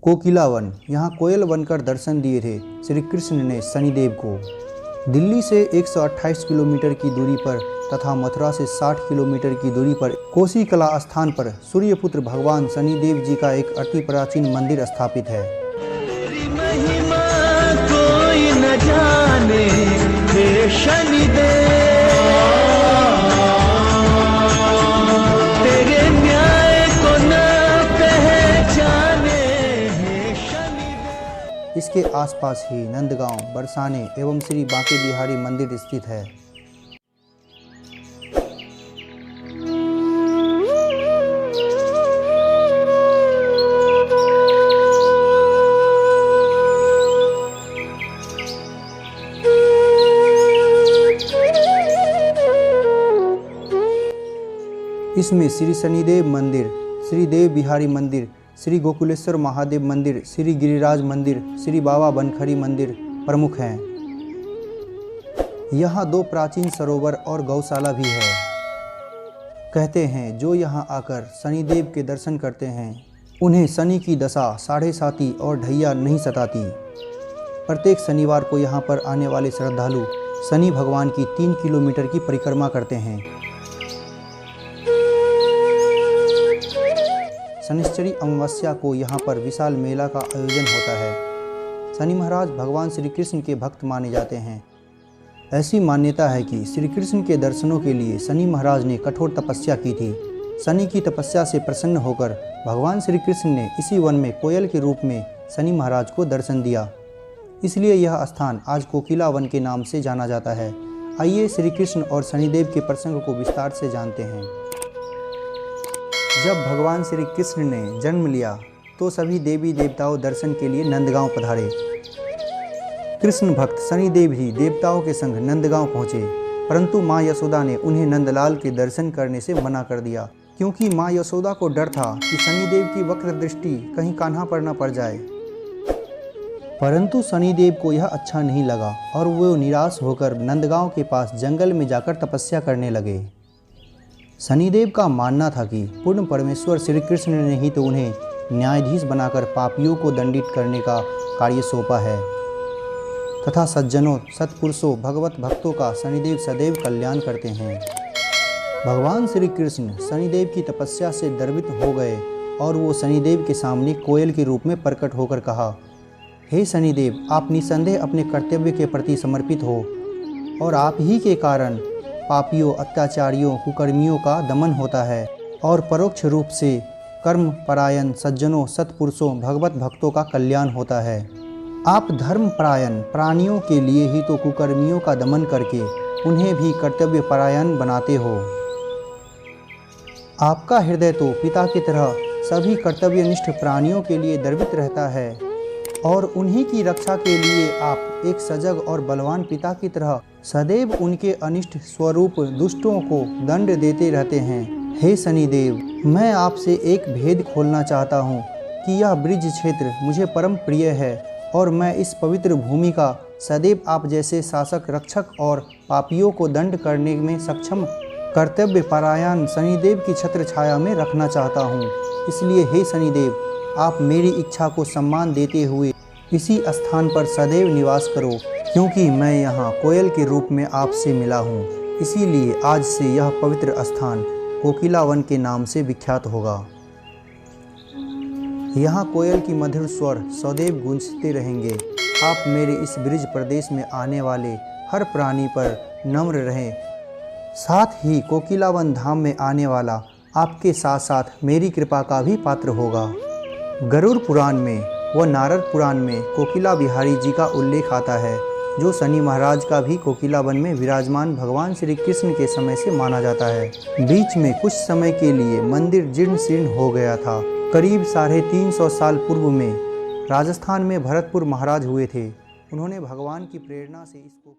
कोकिला one, यहाँ कोयल बनकर दर्शन दिए थे श्री कृष्ण ने शनिदेव को। दिल्ली से 128 किलोमीटर की दूरी पर तथा मथुरा से 60 किलोमीटर की दूरी पर कोसी कला स्थान पर सूर्यपुत्र भगवान शनिदेव जी का एक अति प्राचीन मंदिर स्थापित है। महिमा कोई न जाने हे शनिदेव, तेरे न्याय को न पहचाने हे शनिदेव। इसके आसपास ही नंदगांव, बरसाने एवं श्री बांके बिहारी मंदिर स्थित है। इसमें श्री शनिदेव मंदिर, श्री देव बिहारी मंदिर, श्री गोकुलेश्वर महादेव मंदिर, श्री गिरिराज मंदिर, श्री बाबा बनखरी मंदिर प्रमुख हैं। यहाँ 2 प्राचीन सरोवर और गौशाला भी है। कहते हैं जो यहाँ आकर शनिदेव के दर्शन करते हैं उन्हें शनि की दशा, साढ़े साती और ढैया नहीं सताती। प्रत्येक शनिवार को यहाँ पर आने वाले श्रद्धालु शनि भगवान की 3 किलोमीटर की परिक्रमा करते हैं। शनिश्चरी अमावस्या को यहाँ पर विशाल मेला का आयोजन होता है। शनि महाराज भगवान श्री कृष्ण के भक्त माने जाते हैं। ऐसी मान्यता है कि श्री कृष्ण के दर्शनों के लिए शनि महाराज ने कठोर तपस्या की थी। शनि की तपस्या से प्रसन्न होकर भगवान श्री कृष्ण ने इसी वन में कोयल के रूप में शनि महाराज को दर्शन दिया। इसलिए यह स्थान आज कोकिला वन के नाम से जाना जाता है। आइए श्री कृष्ण और शनिदेव के प्रसंग को विस्तार से जानते हैं। जब भगवान श्री कृष्ण ने जन्म लिया तो सभी देवी देवताओं दर्शन के लिए नंदगांव पधारे। कृष्ण भक्त शनिदेव ही देवताओं के संग नंदगांव पहुँचे, परंतु माँ यशोदा ने उन्हें नंदलाल के दर्शन करने से मना कर दिया, क्योंकि माँ यशोदा को डर था कि शनिदेव की वक्र दृष्टि कहीं कान्हा पर न पड़ जाए। परंतु शनिदेव को यह अच्छा नहीं लगा और वो निराश होकर नंदगांव के पास जंगल में जाकर तपस्या करने लगे। शनिदेव का मानना था कि पूर्ण परमेश्वर श्री कृष्ण ने ही तो उन्हें न्यायाधीश बनाकर पापियों को दंडित करने का कार्य सौंपा है तथा सज्जनों, सत्पुरुषों, भगवत भक्तों का शनिदेव सदैव कल्याण करते हैं। भगवान श्री कृष्ण शनिदेव की तपस्या से द्रवित हो गए और वो शनिदेव के सामने कोयल के रूप में प्रकट होकर कहा, हे शनिदेव, आप निसंदेह अपने कर्तव्य के प्रति समर्पित हो और आप ही के कारण पापियों, अत्याचारियों, कुकर्मियों का दमन होता है और परोक्ष रूप से कर्म परायण सज्जनों, सत्पुरुषों, भगवत भक्तों का कल्याण होता है। आप धर्म परायण प्राणियों के लिए ही तो कुकर्मियों का दमन करके उन्हें भी कर्तव्य परायण बनाते हो। आपका हृदय तो पिता की तरह सभी कर्तव्यनिष्ठ प्राणियों के लिए द्रवित रहता है और उन्हीं की रक्षा के लिए आप एक सजग और बलवान पिता की तरह सदैव उनके अनिष्ट स्वरूप दुष्टों को दंड देते रहते हैं। हे शनिदेव, मैं आपसे एक भेद खोलना चाहता हूँ कि यह ब्रिज क्षेत्र मुझे परम प्रिय है और मैं इस पवित्र भूमि का सदैव आप जैसे शासक, रक्षक और पापियों को दंड करने में सक्षम कर्तव्य परायण शनिदेव की छत्र छाया में रखना चाहता हूँ। इसलिए हे शनिदेव, आप मेरी इच्छा को सम्मान देते हुए इसी स्थान पर सदैव निवास करो, क्योंकि मैं यहाँ कोयल के रूप में आपसे मिला हूँ। इसीलिए आज से यह पवित्र स्थान कोकिला वन के नाम से विख्यात होगा। यहाँ कोयल की मधुर स्वर सदैव गूंजते रहेंगे। आप मेरे इस ब्रिज प्रदेश में आने वाले हर प्राणी पर नम्र रहें। साथ ही कोकिला वन धाम में आने वाला आपके साथ साथ मेरी कृपा का भी पात्र होगा। गरुड़ पुराण में व नारद पुराण में कोकिला बिहारी जी का उल्लेख आता है, जो शनि महाराज का भी कोकिला वन में विराजमान भगवान श्री कृष्ण के समय से माना जाता है। बीच में कुछ समय के लिए मंदिर जीर्ण शीर्ण हो गया था। करीब 350 साल पूर्व में राजस्थान में भरतपुर महाराज हुए थे। उन्होंने भगवान की प्रेरणा से इसको